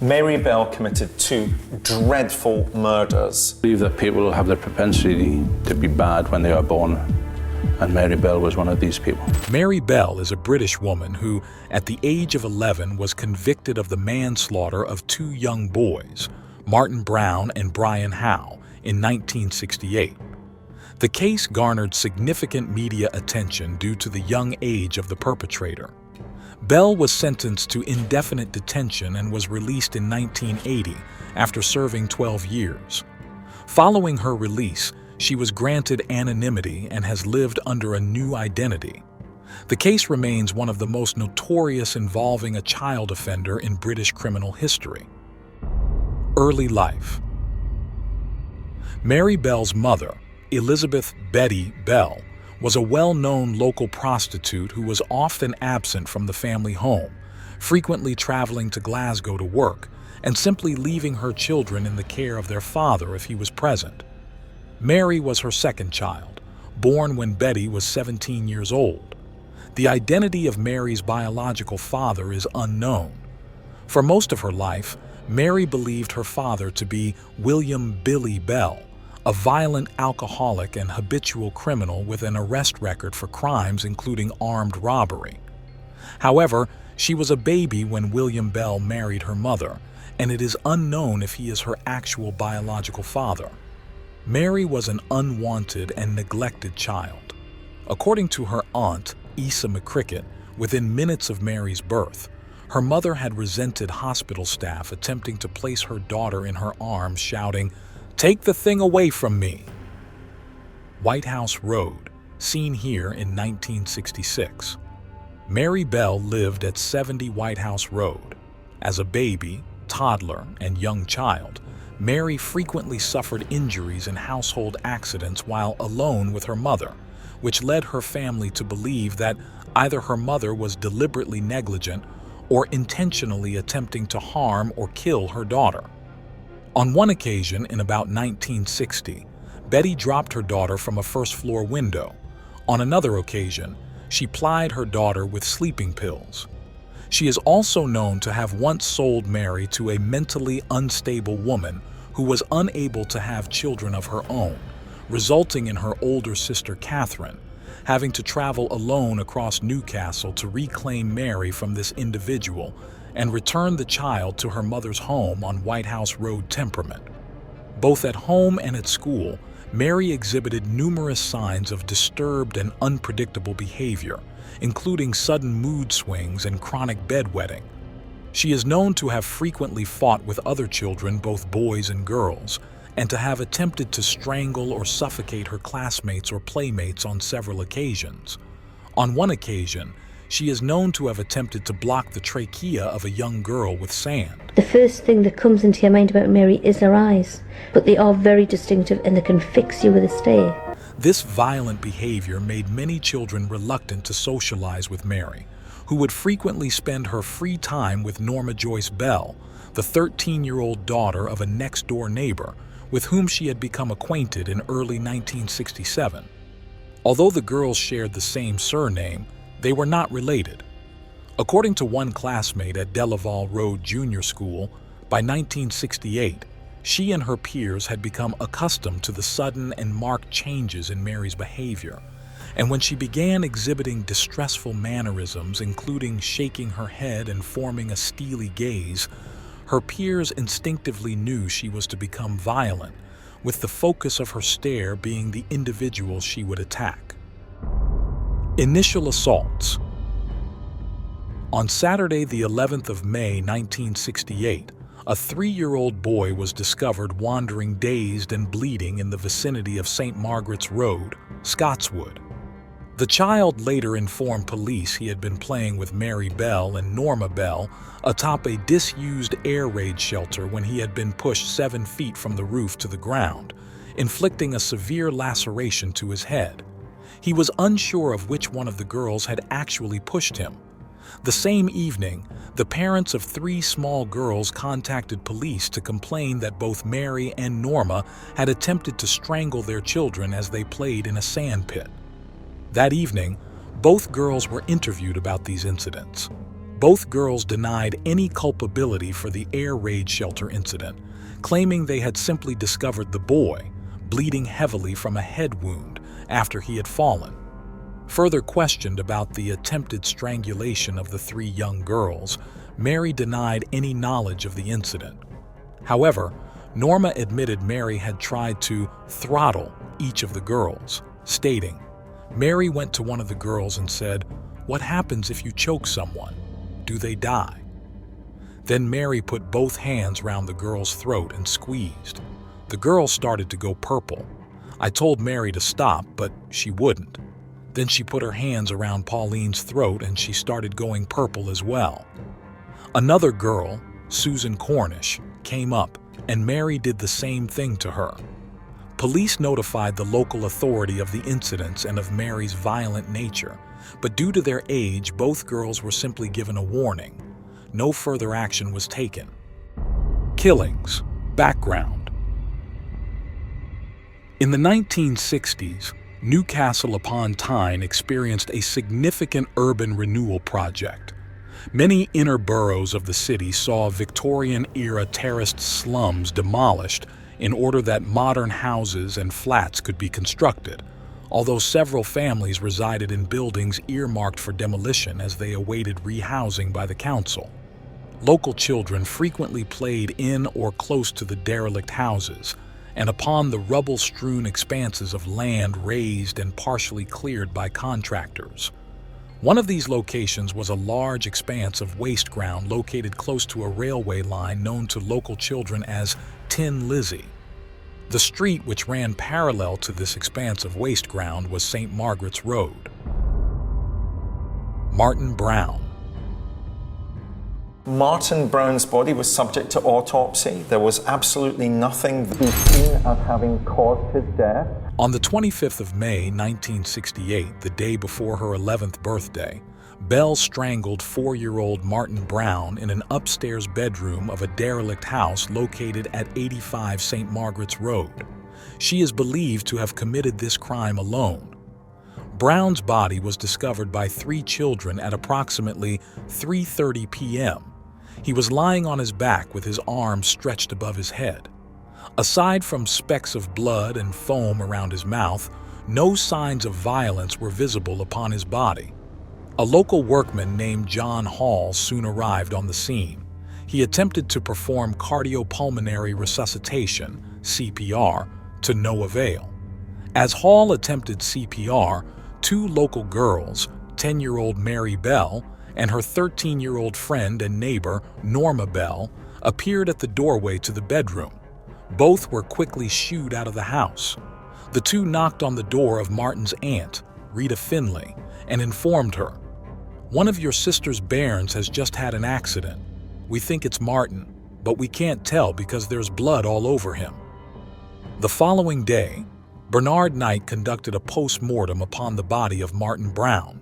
Mary Bell committed two dreadful murders. I believe that people have the propensity to be bad when they are born, and Mary Bell was one of these people. Mary Bell is a British woman who, at the age of 11, was convicted of the manslaughter of two young boys, Martin Brown and Brian Howe, in 1968. The case garnered significant media attention due to the young age of the perpetrator. Bell was sentenced to indefinite detention and was released in 1980 after serving 12 years. Following her release, she was granted anonymity and has lived under a new identity. The case remains one of the most notorious involving a child offender in British criminal history. Early life. Mary Bell's mother, Elizabeth Betty Bell, was a well-known local prostitute who was often absent from the family home, frequently traveling to Glasgow to work, and simply leaving her children in the care of their father if he was present. Mary was her second child, born when Betty was 17 years old. The identity of Mary's biological father is unknown. For most of her life, Mary believed her father to be William "Billy" Bell, a violent alcoholic and habitual criminal with an arrest record for crimes including armed robbery. However, she was a baby when William Bell married her mother, and it is unknown if he is her actual biological father. Mary was an unwanted and neglected child. According to her aunt, Isa McCricket, within minutes of Mary's birth, her mother had resented hospital staff attempting to place her daughter in her arms, shouting, "Take the thing away from me." White House Road, seen here in 1966. Mary Bell lived at 70 White House Road. As a baby, toddler, and young child, Mary frequently suffered injuries in household accidents while alone with her mother, which led her family to believe that either her mother was deliberately negligent or intentionally attempting to harm or kill her daughter. On one occasion, in about 1960, Betty dropped her daughter from a first-floor window. On another occasion, she plied her daughter with sleeping pills. She is also known to have once sold Mary to a mentally unstable woman who was unable to have children of her own, resulting in her older sister Catherine having to travel alone across Newcastle to reclaim Mary from this individual and return the child to her mother's home on White House Road, Temperament. Both at home and at school, Mary exhibited numerous signs of disturbed and unpredictable behavior, including sudden mood swings and chronic bedwetting. She is known to have frequently fought with other children, both boys and girls, and to have attempted to strangle or suffocate her classmates or playmates on several occasions. On one occasion, she is known to have attempted to block the trachea of a young girl with sand. The first thing that comes into your mind about Mary is her eyes, but they are very distinctive and they can fix you with a stare. This violent behavior made many children reluctant to socialize with Mary, who would frequently spend her free time with Norma Joyce Bell, the 13-year-old daughter of a next-door neighbor with whom she had become acquainted in early 1967. Although the girls shared the same surname, they were not related. According to one classmate at Delaval Road Junior School, by 1968, she and her peers had become accustomed to the sudden and marked changes in Mary's behavior, and when she began exhibiting distressful mannerisms, including shaking her head and forming a steely gaze, her peers instinctively knew she was to become violent, with the focus of her stare being the individual she would attack. Initial assaults. On Saturday, the 11th of May, 1968, a 3-year-old boy was discovered wandering dazed and bleeding in the vicinity of St. Margaret's Road, Scotswood. The child later informed police he had been playing with Mary Bell and Norma Bell atop a disused air raid shelter when he had been pushed 7 feet from the roof to the ground, inflicting a severe laceration to his head. He was unsure of which one of the girls had actually pushed him. The same evening, the parents of 3 small girls contacted police to complain that both Mary and Norma had attempted to strangle their children as they played in a sand pit. That evening, both girls were interviewed about these incidents. Both girls denied any culpability for the air raid shelter incident, claiming they had simply discovered the boy, bleeding heavily from a head wound after he had fallen. Further questioned about the attempted strangulation of the 3 young girls, Mary denied any knowledge of the incident. However, Norma admitted Mary had tried to throttle each of the girls, stating, "Mary went to one of the girls and said, 'What happens if you choke someone? Do they die?' Then Mary put both hands round the girl's throat and squeezed. The girl started to go purple. I told Mary to stop, but she wouldn't. Then she put her hands around Pauline's throat and she started going purple as well. Another girl, Susan Cornish, came up and Mary did the same thing to her. Police notified the local authority of the incidents and of Mary's violent nature, but due to their age, both girls were simply given a warning. No further action was taken. Killings. Background. In the 1960s, Newcastle upon Tyne experienced a significant urban renewal project. Many inner boroughs of the city saw Victorian-era terraced slums demolished in order that modern houses and flats could be constructed, although several families resided in buildings earmarked for demolition as they awaited rehousing by the council. Local children frequently played in or close to the derelict houses, and upon the rubble-strewn expanses of land raised and partially cleared by contractors. One of these locations was a large expanse of waste ground located close to a railway line known to local children as Tin Lizzie. The street which ran parallel to this expanse of waste ground was St. Margaret's Road. Martin Brown. Martin Brown's body was subject to autopsy. There was absolutely nothing to be seen as having caused his death. On the 25th of May, 1968, the day before her 11th birthday, Belle strangled 4-year-old Martin Brown in an upstairs bedroom of a derelict house located at 85 St. Margaret's Road. She is believed to have committed this crime alone. Brown's body was discovered by 3 children at approximately 3:30 p.m. He was lying on his back with his arms stretched above his head. Aside from specks of blood and foam around his mouth, no signs of violence were visible upon his body. A local workman named John Hall soon arrived on the scene. He attempted to perform cardiopulmonary resuscitation, CPR, to no avail. As Hall attempted CPR, 2 local girls, 10-year-old Mary Bell and her 13-year-old friend and neighbor, Norma Bell, appeared at the doorway to the bedroom. Both were quickly shooed out of the house. The 2 knocked on the door of Martin's aunt, Rita Finley, and informed her, "One of your sister's bairns has just had an accident. We think it's Martin, but we can't tell because there's blood all over him." The following day, Bernard Knight conducted a post-mortem upon the body of Martin Brown.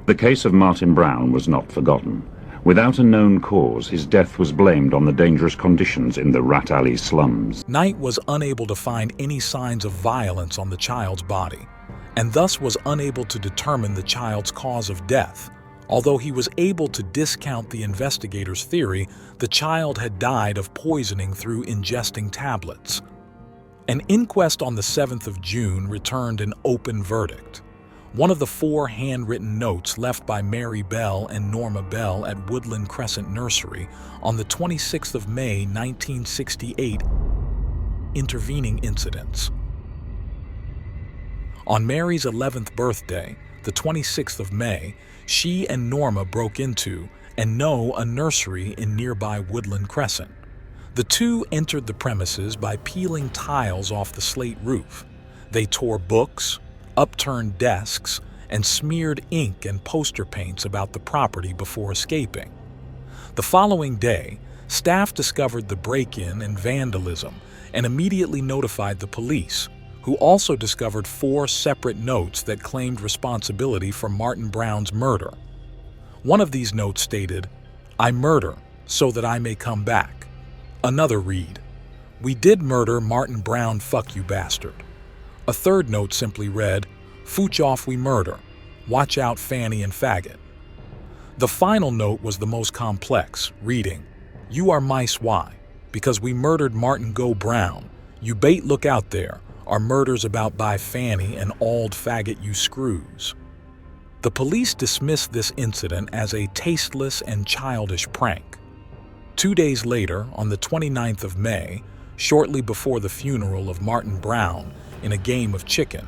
The case of Martin Brown was not forgotten. Without a known cause, his death was blamed on the dangerous conditions in the Rat Alley slums. Knight was unable to find any signs of violence on the child's body, and thus was unable to determine the child's cause of death. Although he was able to discount the investigators' theory, the child had died of poisoning through ingesting tablets. An inquest on the 7th of June returned an open verdict. One of the 4 handwritten notes left by Mary Bell and Norma Bell at Woodland Crescent Nursery on the 26th of May, 1968, intervening incidents. On Mary's 11th birthday, the 26th of May, she and Norma broke into and know a nursery in nearby Woodland Crescent. The 2 entered the premises by peeling tiles off the slate roof. They tore books, upturned desks, and smeared ink and poster paints about the property before escaping. The following day, staff discovered the break-in and vandalism and immediately notified the police, who also discovered 4 separate notes that claimed responsibility for Martin Brown's murder. One of these notes stated, "I murder so that I may come back." Another read, "We did murder Martin Brown, fuck you bastard." A third note simply read, "Fooch off we murder. Watch out Fanny and faggot." The final note was the most complex, reading, "You are mice why? Because we murdered Martin Go Brown. You bait look out there. Our murders about by Fanny and ald faggot you screws." The police dismissed this incident as a tasteless and childish prank. 2 days later, on the 29th of May, shortly before the funeral of Martin Brown in a game of chicken,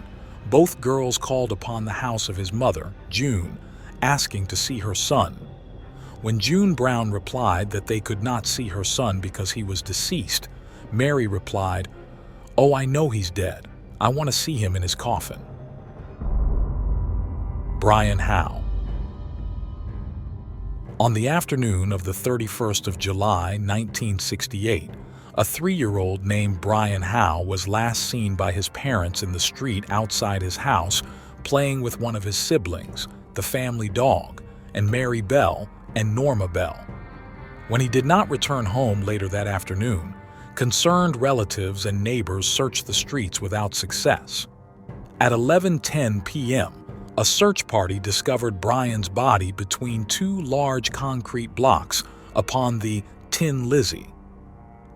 both girls called upon the house of his mother, June, asking to see her son. When June Brown replied that they could not see her son because he was deceased, Mary replied, "Oh, I know he's dead. I want to see him in his coffin." Brian Howe. On the afternoon of the 31st of July, 1968, a 3-year-old named Brian Howe was last seen by his parents in the street outside his house playing with one of his siblings, the family dog, and Mary Bell and Norma Bell. When he did not return home later that afternoon, concerned relatives and neighbors searched the streets without success. At 11:10 p.m., a search party discovered Brian's body between 2 large concrete blocks upon the Tin Lizzie.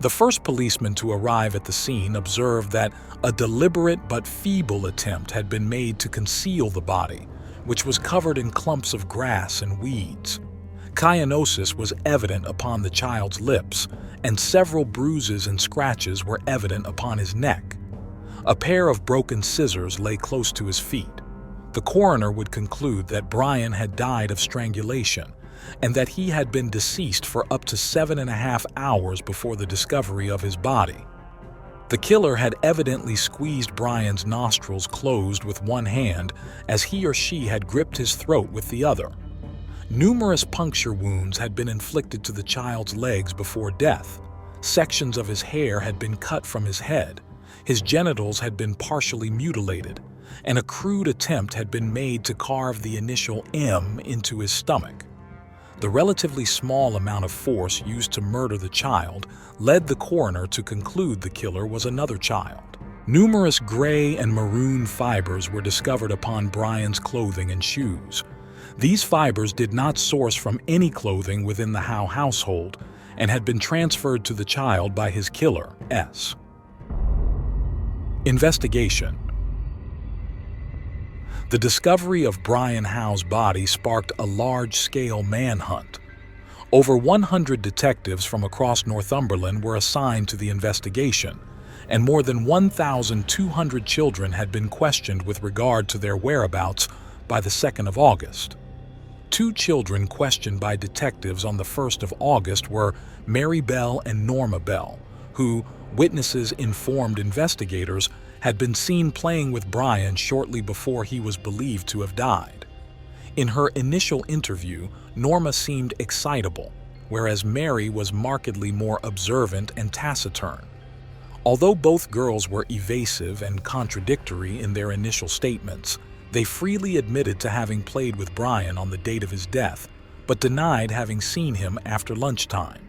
The first policeman to arrive at the scene observed that a deliberate but feeble attempt had been made to conceal the body, which was covered in clumps of grass and weeds. Cyanosis was evident upon the child's lips, and several bruises and scratches were evident upon his neck. A pair of broken scissors lay close to his feet. The coroner would conclude that Brian had died of strangulation and that he had been deceased for up to 7.5 hours before the discovery of his body. The killer had evidently squeezed Brian's nostrils closed with one hand as he or she had gripped his throat with the other. Numerous puncture wounds had been inflicted to the child's legs before death. Sections of his hair had been cut from his head. His genitals had been partially mutilated, and a crude attempt had been made to carve the initial M into his stomach. The relatively small amount of force used to murder the child led the coroner to conclude the killer was another child. Numerous gray and maroon fibers were discovered upon Brian's clothing and shoes. These fibers did not source from any clothing within the Howe household and had been transferred to the child by his killer, S. Investigation. The discovery of Brian Howe's body sparked a large-scale manhunt. Over 100 detectives from across Northumberland were assigned to the investigation, and more than 1,200 children had been questioned with regard to their whereabouts by the 2nd of August. 2 children questioned by detectives on the 1st of August were Mary Bell and Norma Bell, who, witnesses informed investigators, had been seen playing with Brian shortly before he was believed to have died. In her initial interview, Norma seemed excitable, whereas Mary was markedly more observant and taciturn. Although both girls were evasive and contradictory in their initial statements, they freely admitted to having played with Brian on the date of his death, but denied having seen him after lunchtime.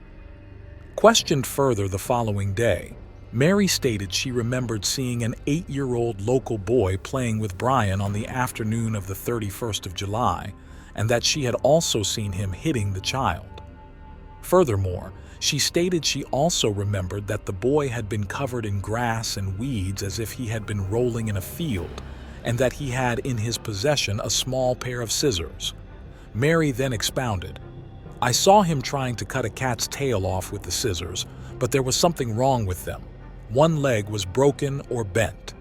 Questioned further the following day, Mary stated she remembered seeing an 8-year-old local boy playing with Brian on the afternoon of the 31st of July, and that she had also seen him hitting the child. Furthermore, she stated she also remembered that the boy had been covered in grass and weeds as if he had been rolling in a field, and that he had in his possession a small pair of scissors. Mary then expounded, "I saw him trying to cut a cat's tail off with the scissors, but there was something wrong with them. One leg was broken or bent."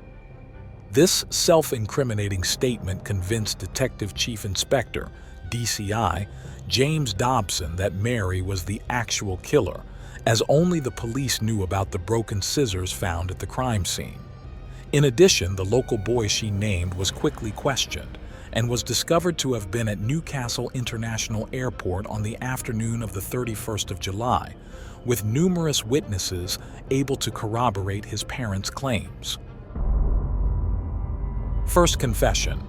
This self-incriminating statement convinced Detective Chief Inspector, DCI, James Dobson that Mary was the actual killer, as only the police knew about the broken scissors found at the crime scene. In addition, the local boy she named was quickly questioned and was discovered to have been at Newcastle International Airport on the afternoon of the 31st of July, with numerous witnesses able to corroborate his parents' claims. First confession.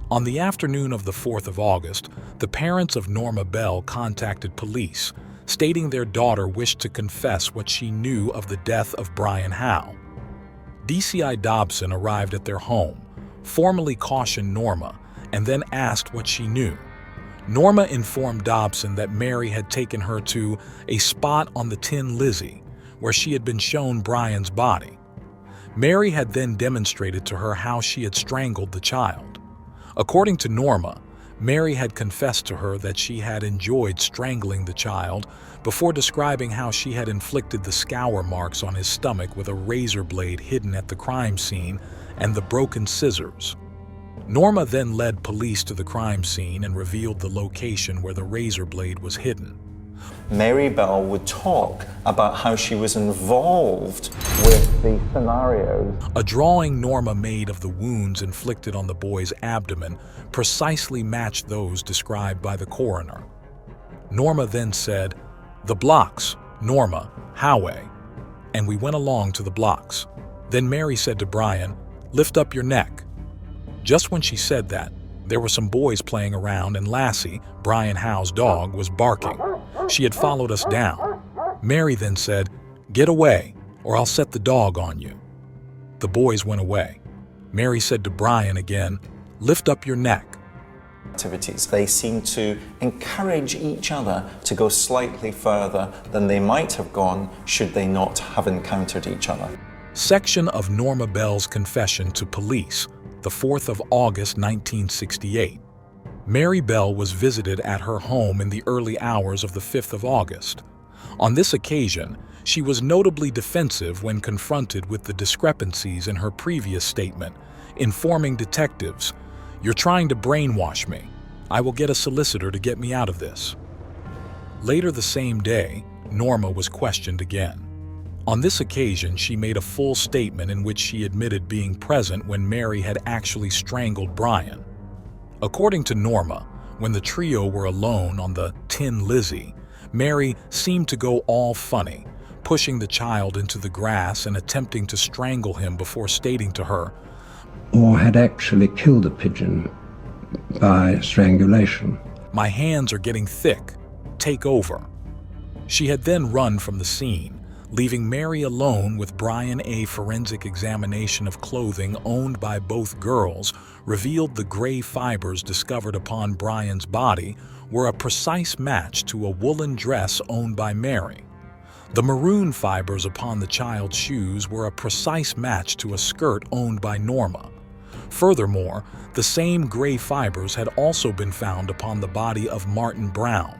On the afternoon of the 4th of August, the parents of Norma Bell contacted police, stating their daughter wished to confess what she knew of the death of Brian Howe. DCI Dobson arrived at their home, formally cautioned Norma, and then asked what she knew. Norma informed Dobson that Mary had taken her to a spot on the Tin Lizzie, where she had been shown Brian's body. Mary had then demonstrated to her how she had strangled the child. According to Norma, Mary had confessed to her that she had enjoyed strangling the child before describing how she had inflicted the scour marks on his stomach with a razor blade hidden at the crime scene and the broken scissors. Norma then led police to the crime scene and revealed the location where the razor blade was hidden. Mary Bell would talk about how she was involved with the scenarios. A drawing Norma made of the wounds inflicted on the boy's abdomen precisely matched those described by the coroner. Norma then said, "The blocks, Norma, Howay," and we went along to the blocks. Then Mary said to Brian, "Lift up your neck." Just when she said that, there were some boys playing around and Lassie, Brian Howe's dog, was barking. She had followed us down. Mary then said, "Get away, or I'll set the dog on you." The boys went away. Mary said to Brian again, "Lift up your neck." Activities. They seemed to encourage each other to go slightly further than they might have gone should they not have encountered each other. Section of Norma Bell's confession to police, the 4th of August, 1968. Mary Bell was visited at her home in the early hours of the 5th of August. On this occasion, she was notably defensive when confronted with the discrepancies in her previous statement, informing detectives, "You're trying to brainwash me. I will get a solicitor to get me out of this." Later the same day, Norma was questioned again. On this occasion, she made a full statement in which she admitted being present when Mary had actually strangled Brian. According to Norma, when the trio were alone on the Tin Lizzie, Mary seemed to go all funny, pushing the child into the grass and attempting to strangle him before stating to her, "Or had actually killed a pigeon by strangulation." "My hands are getting thick. Take over." She had then run from the scene, leaving Mary alone with Brian. A forensic examination of clothing owned by both girls revealed the gray fibers discovered upon Brian's body were a precise match to a woolen dress owned by Mary. The maroon fibers upon the child's shoes were a precise match to a skirt owned by Norma. Furthermore, the same gray fibers had also been found upon the body of Martin Brown.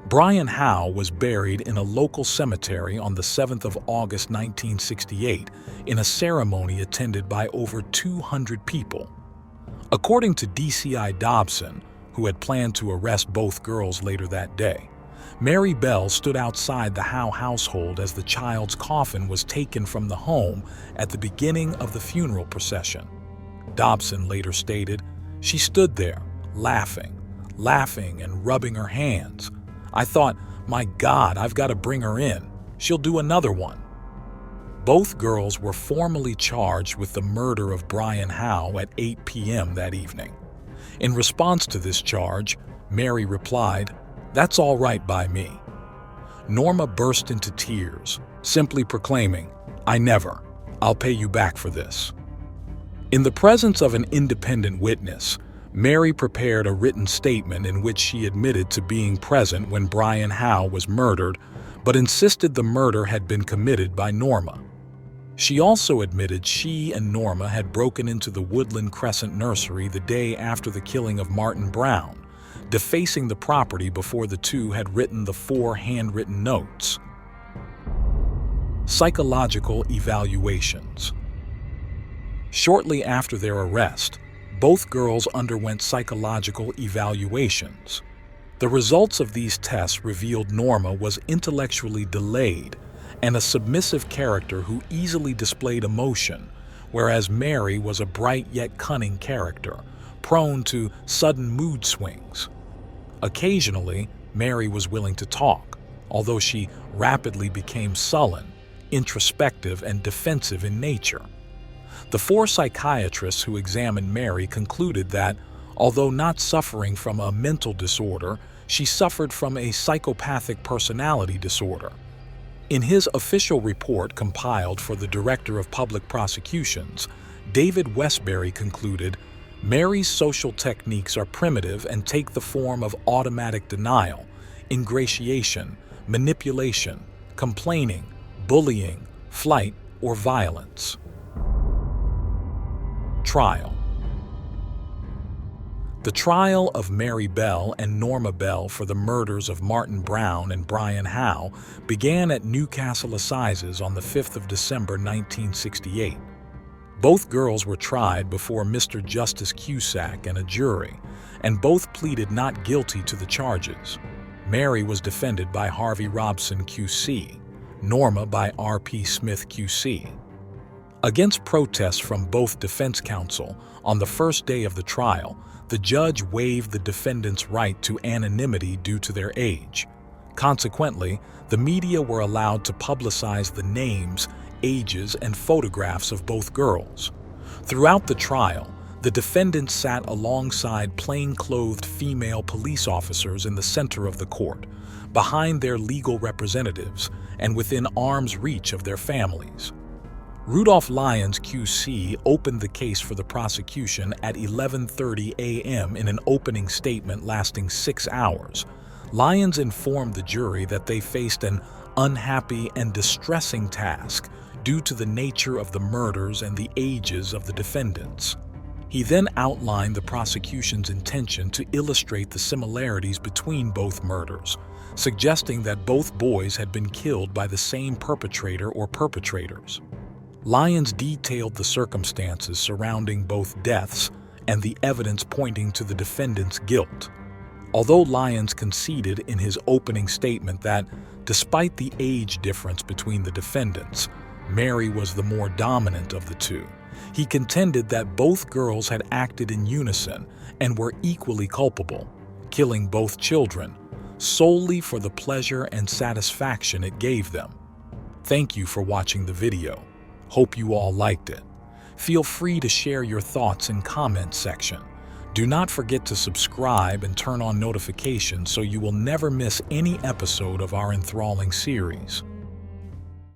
Brian Howe was buried in a local cemetery on the 7th of August 1968 in a ceremony attended by over 200 people. According to DCI Dobson, who had planned to arrest both girls later that day, Mary Bell stood outside the Howe household as the child's coffin was taken from the home at the beginning of the funeral procession. Dobson later stated, "She stood there, laughing and rubbing her hands. I thought, my God, I've got to bring her in. She'll do another one." Both girls were formally charged with the murder of Brian Howe at 8 p.m. that evening. In response to this charge, Mary replied, "That's all right by me." Norma burst into tears, simply proclaiming, I'll pay you back for this." In the presence of an independent witness, Mary prepared a written statement in which she admitted to being present when Brian Howe was murdered, but insisted the murder had been committed by Norma. She also admitted she and Norma had broken into the Woodland Crescent nursery the day after the killing of Martin Brown, defacing the property before the two had written the 4 handwritten notes. Psychological evaluations. Shortly after their arrest, both girls underwent psychological evaluations. The results of these tests revealed Norma was intellectually delayed and a submissive character who easily displayed emotion, whereas Mary was a bright yet cunning character, prone to sudden mood swings. Occasionally, Mary was willing to talk, although she rapidly became sullen, introspective, and defensive in nature. The 4 psychiatrists who examined Mary concluded that, although not suffering from a mental disorder, she suffered from a psychopathic personality disorder. In his official report compiled for the Director of Public Prosecutions, David Westbury concluded, Mary's social techniques are primitive and take the form of automatic denial, ingratiation, manipulation, complaining, bullying, flight, or violence. Trial. The trial of Mary Bell and Norma Bell for the murders of Martin Brown and Brian Howe began at Newcastle Assizes on the 5th of December 1968. Both girls were tried before Mr. Justice Cusack and a jury, and both pleaded not guilty to the charges. Mary was defended by Harvey Robson QC, Norma by R.P. Smith QC. Against protests from both defense counsel, on the first day of the trial, the judge waived the defendants' right to anonymity due to their age. Consequently, the media were allowed to publicize the names, ages, and photographs of both girls. Throughout the trial, the defendants sat alongside plain-clothed female police officers in the center of the court, behind their legal representatives, and within arm's reach of their families. Rudolph Lyons QC opened the case for the prosecution at 11:30 a.m. in an opening statement lasting 6 hours. Lyons informed the jury that they faced an unhappy and distressing task due to the nature of the murders and the ages of the defendants. He then outlined the prosecution's intention to illustrate the similarities between both murders, suggesting that both boys had been killed by the same perpetrator or perpetrators. Lyons detailed the circumstances surrounding both deaths and the evidence pointing to the defendant's guilt. Although Lyons conceded in his opening statement that, despite the age difference between the defendants, Mary was the more dominant of the two, he contended that both girls had acted in unison and were equally culpable, killing both children, solely for the pleasure and satisfaction it gave them. Thank you for watching the video. Hope you all liked it. Feel free to share your thoughts in comments section. Do not forget to subscribe and turn on notifications so you will never miss any episode of our enthralling series.